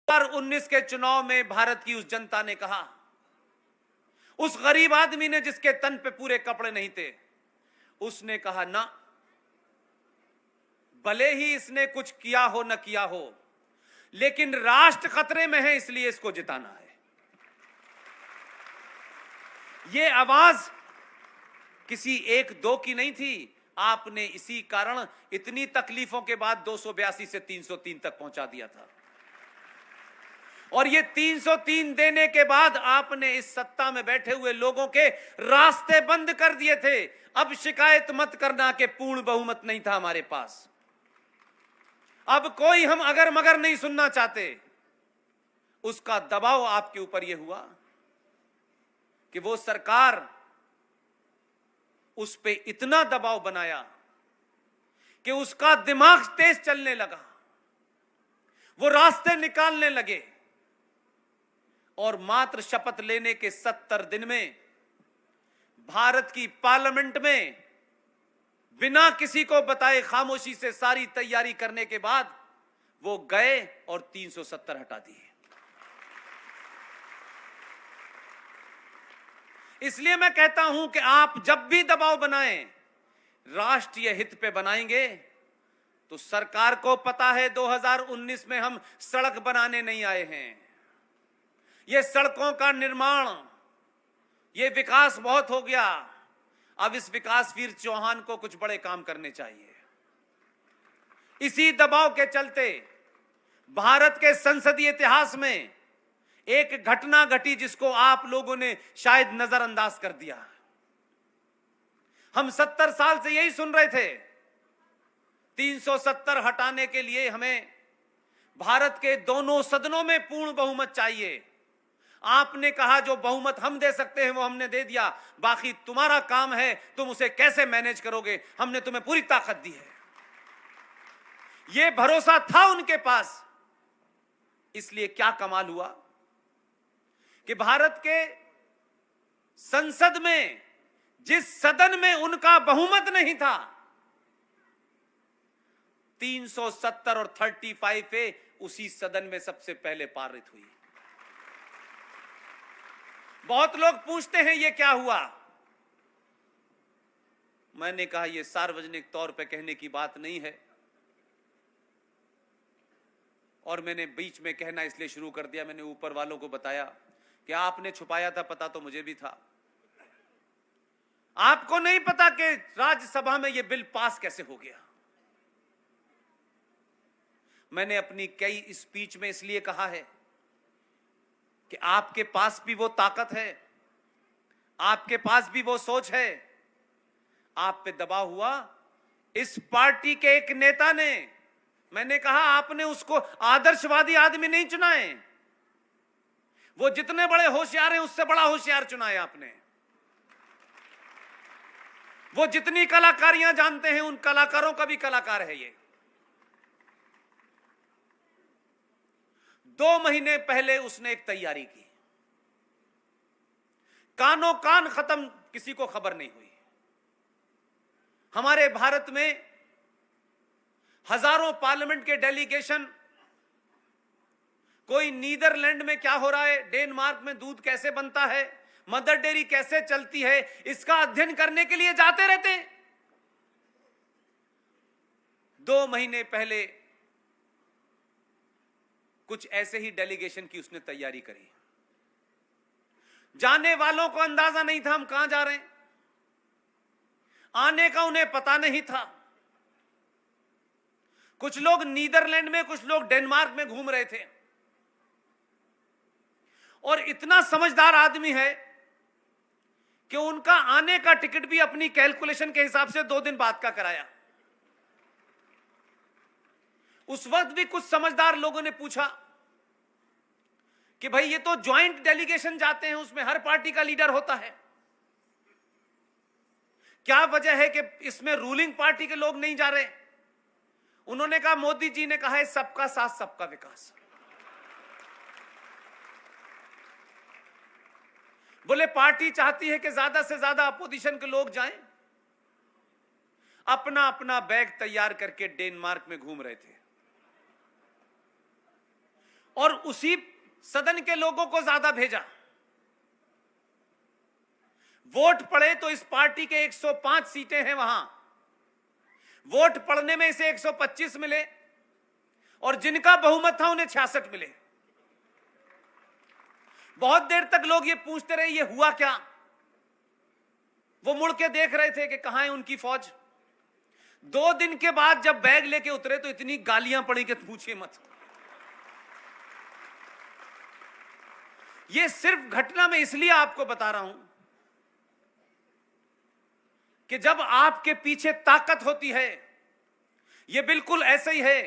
2019 के चुनाव में भारत की उस जनता ने कहा, उस गरीब आदमी ने जिसके तन पे पूरे कपड़े नहीं थे, उसने कहा ना, भले ही इसने कुछ किया हो न किया हो, लेकिन राष्ट्र खतरे में है, इसलिए इसको जिताना है। ये आवाज किसी एक दो की नहीं थी। आपने इसी कारण इतनी तकलीफों के बाद 282 से 303 तक पहुंचा दिया था, और ये 303 देने के बाद आपने इस सत्ता में बैठे हुए लोगों के रास्ते बंद कर दिए थे। अब शिकायत मत करना कि पूर्ण बहुमत नहीं था हमारे पास। अब कोई हम अगर मगर नहीं सुनना चाहते। उसका दबाव आपके ऊपर यह हुआ कि वो सरकार, उस पे इतना दबाव बनाया कि उसका दिमाग तेज चलने लगा, वो रास्ते निकालने लगे, और मात्र शपथ लेने के 70 दिन में भारत की पार्लियामेंट में बिना किसी को बताए खामोशी से सारी तैयारी करने के बाद वो गए और 370 हटा दिए। इसलिए मैं कहता हूं कि आप जब भी दबाव बनाएं, राष्ट्रीय हित पे बनाएंगे तो सरकार को पता है 2019 में हम सड़क बनाने नहीं आए हैं। ये सड़कों का निर्माण, ये विकास बहुत हो गया, अब इस विकासवीर चौहान को कुछ बड़े काम करने चाहिए। इसी दबाव के चलते भारत के संसदीय इतिहास में एक घटना घटी जिसको आप लोगों ने शायद नजरअंदाज कर दिया। हम 70 साल से यही सुन रहे थे, 370 हटाने के लिए हमें भारत के दोनों सदनों में पूर्ण बहुमत चाहिए। आपने कहा जो बहुमत हम दे सकते हैं वो हमने दे दिया, बाकी तुम्हारा काम है, तुम उसे कैसे मैनेज करोगे, हमने तुम्हें पूरी ताकत दी है। यह भरोसा था उनके पास। इसलिए क्या कमाल हुआ कि भारत के संसद में, जिस सदन में उनका बहुमत नहीं था, 370 और 35 उसी सदन में सबसे पहले पारित हुई। बहुत लोग पूछते हैं ये क्या हुआ। मैंने कहा ये सार्वजनिक तौर पे कहने की बात नहीं है, और मैंने बीच में कहना इसलिए शुरू कर दिया, मैंने ऊपर वालों को बताया कि आपने छुपाया था, पता तो मुझे भी था। आपको नहीं पता कि राज्यसभा में यह बिल पास कैसे हो गया। मैंने अपनी कई स्पीच में इसलिए कहा है कि आपके पास भी वो ताकत है, आपके पास भी वो सोच है। आप पे दबाव हुआ इस पार्टी के एक नेता ने। मैंने कहा आपने उसको आदर्शवादी आदमी नहीं चुना है, वो जितने बड़े होशियार हैं उससे बड़ा होशियार चुना है आपने। वो जितनी कलाकारियां जानते हैं उन कलाकारों का भी कलाकार है ये। 2 महीने पहले उसने एक तैयारी की, कानो कान खत्म, किसी को खबर नहीं हुई। हमारे भारत में हजारों पार्लियामेंट के डेलीगेशन, कोई नीदरलैंड में क्या हो रहा है, डेनमार्क में दूध कैसे बनता है, मदर डेयरी कैसे चलती है, इसका अध्ययन करने के लिए जाते रहते हैं। 2 महीने पहले कुछ ऐसे ही डेलीगेशन की उसने तैयारी करी। जाने वालों को अंदाजा नहीं था हम कहां जा रहे हैं, आने का उन्हें पता नहीं था। कुछ लोग नीदरलैंड में, कुछ लोग डेनमार्क में घूम रहे थे, और इतना समझदार आदमी है कि उनका आने का टिकट भी अपनी कैलकुलेशन के हिसाब से 2 दिन बाद का कराया। उस वक्त भी कुछ समझदार लोगों ने पूछा कि भाई ये तो ज्वाइंट डेलीगेशन जाते हैं, उसमें हर पार्टी का लीडर होता है, क्या वजह है कि इसमें रूलिंग पार्टी के लोग नहीं जा रहे। उन्होंने कहा मोदी जी ने कहा है सबका साथ सबका विकास। बोले पार्टी चाहती है कि ज्यादा से ज्यादा अपोजिशन के लोग जाएं। अपना अपना बैग तैयार करके डेनमार्क में घूम रहे थे। और उसी सदन के लोगों को ज्यादा भेजा। वोट पड़े तो इस पार्टी के 105 सीटें हैं वहां, वोट पड़ने में इसे 125 मिले और जिनका बहुमत था उन्हें 66 मिले। बहुत देर तक लोग ये पूछते रहे ये हुआ क्या। वो मुड़ के देख रहे थे कि कहां है उनकी फौज। 2 दिन के बाद जब बैग लेके उतरे तो इतनी गालियां पड़ी कि पूछिए मत। ये सिर्फ घटना में इसलिए आपको बता रहा हूं कि जब आपके पीछे ताकत होती है, ये बिल्कुल ऐसे ही है।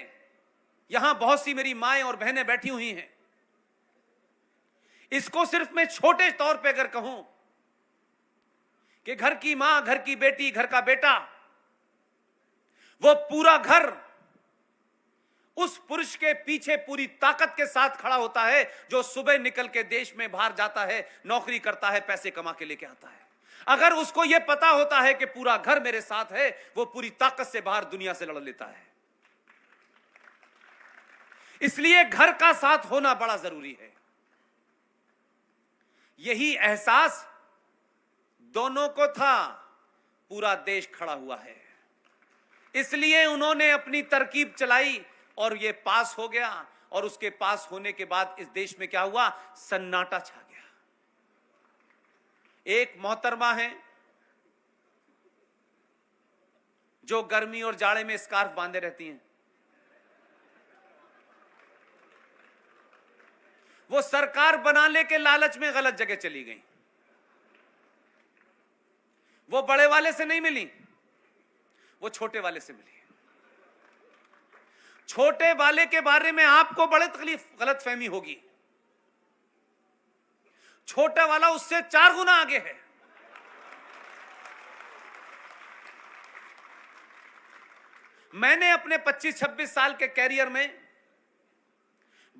यहां बहुत सी मेरी माएं और बहनें बैठी हुई हैं। इसको सिर्फ मैं छोटे तौर पे अगर कहूं कि घर की मां, घर की बेटी, घर का बेटा, वो पूरा घर उस पुरुष के पीछे पूरी ताकत के साथ खड़ा होता है जो सुबह निकल के देश में बाहर जाता है, नौकरी करता है, पैसे कमा के लेके आता है। अगर उसको यह पता होता है कि पूरा घर मेरे साथ है, वो पूरी ताकत से बाहर दुनिया से लड़ लेता है। इसलिए घर का साथ होना बड़ा जरूरी है। यही एहसास दोनों को था, पूरा देश खड़ा हुआ है। इसलिए उन्होंने अपनी तरकीब चलाई और ये पास हो गया। और उसके पास होने के बाद इस देश में क्या हुआ, सन्नाटा छा गया। एक मोहतरमा है जो गर्मी और जाड़े में स्कार्फ बांधे रहती हैं। वो सरकार बनाने के लालच में गलत जगह चली गई। वो बड़े वाले से नहीं मिली, वो छोटे वाले से मिली। छोटे वाले के बारे में आपको बड़े तकलीफ गलत फहमी होगी। छोटा वाला उससे 4 गुना आगे है। मैंने अपने 25-26 साल के कैरियर में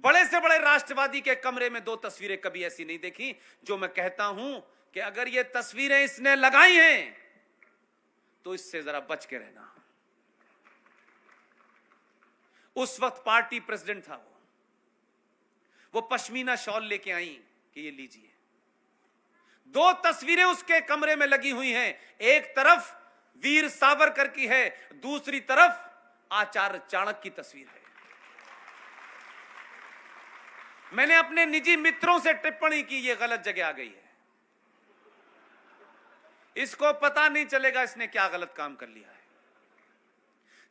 बड़े से बड़े राष्ट्रवादी के कमरे में 2 तस्वीरें कभी ऐसी नहीं देखी जो मैं कहता हूं कि अगर ये तस्वीरें इसने लगाई हैं तो इससे जरा बच के रहना। उस वक्त पार्टी प्रेसिडेंट था वो पश्मीना शॉल लेके आई कि ये लीजिए। 2 तस्वीरें उसके कमरे में लगी हुई हैं। एक तरफ वीर सावरकर की है, दूसरी तरफ आचार्य चाणक्य की तस्वीर है। मैंने अपने निजी मित्रों से टिप्पणी की ये गलत जगह आ गई है, इसको पता नहीं चलेगा इसने क्या गलत काम कर लिया है।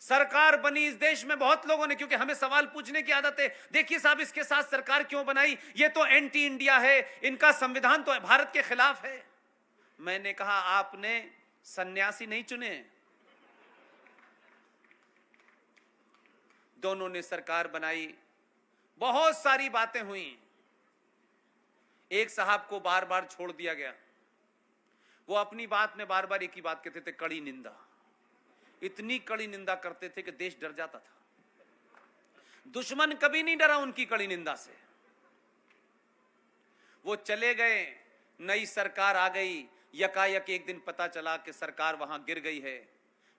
सरकार बनी इस देश में बहुत लोगों ने, क्योंकि हमें सवाल पूछने की आदत है, देखिए साहब इसके साथ सरकार क्यों बनाई, ये तो एंटी इंडिया है, इनका संविधान तो भारत के खिलाफ है। मैंने कहा आपने सन्यासी नहीं चुने, दोनों ने सरकार बनाई, बहुत सारी बातें हुई। एक साहब को बार बार छोड़ दिया गया। वो अपनी बात में बार बार एक ही बात कहते थे, कड़ी निंदा। इतनी कड़ी निंदा करते थे कि देश डर जाता था। दुश्मन कभी नहीं डरा उनकी कड़ी निंदा से। वो चले गए, नई सरकार आ गई। यकायक एक दिन पता चला कि सरकार वहां गिर गई है,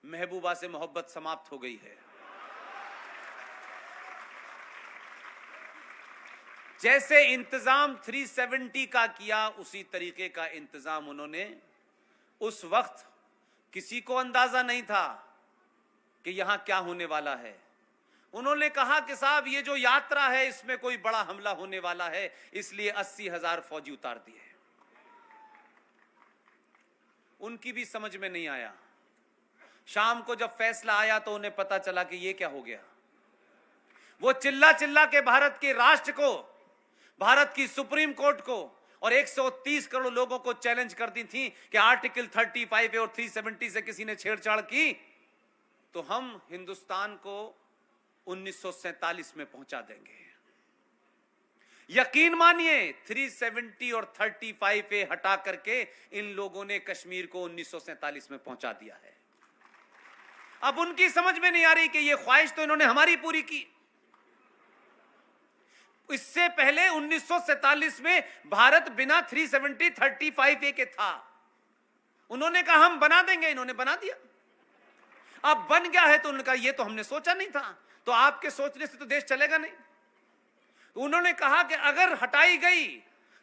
महबूबा से मोहब्बत समाप्त हो गई है। जैसे इंतजाम 370 का किया उसी तरीके का इंतजाम उन्होंने, उस वक्त किसी को अंदाजा नहीं था कि यहां क्या होने वाला है। उन्होंने कहा कि साहब ये जो यात्रा है इसमें कोई बड़ा हमला होने वाला है, इसलिए 80,000 फौजी उतार दिए। उनकी भी समझ में नहीं आया। शाम को जब फैसला आया तो उन्हें पता चला कि ये क्या हो गया। वो चिल्ला चिल्ला के भारत के राष्ट्र को, भारत की सुप्रीम कोर्ट को और 130 करोड़ लोगों को चैलेंज कर दी थी कि आर्टिकल 35 और 370 से किसी ने छेड़छाड़ की तो हम हिंदुस्तान को 1947 में पहुंचा देंगे। यकीन मानिए 370 और 35A हटा करके इन लोगों ने कश्मीर को 1947 में पहुंचा दिया है। अब उनकी समझ में नहीं आ रही कि ये ख्वाहिश तो इन्होंने हमारी पूरी की। इससे पहले 1947 में भारत बिना 370 35A के था। उन्होंने कहा हम बना देंगे, इन्होंने बना दिया। अब बन गया है तो उन्होंने कहा ये तो हमने सोचा नहीं था। तो आपके सोचने से तो देश चलेगा नहीं। उन्होंने कहा कि अगर हटाई गई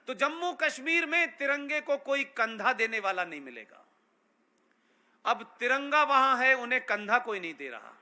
तो जम्मू कश्मीर में तिरंगे को कोई कंधा देने वाला नहीं मिलेगा। अब तिरंगा वहां है, उन्हें कंधा कोई नहीं दे रहा।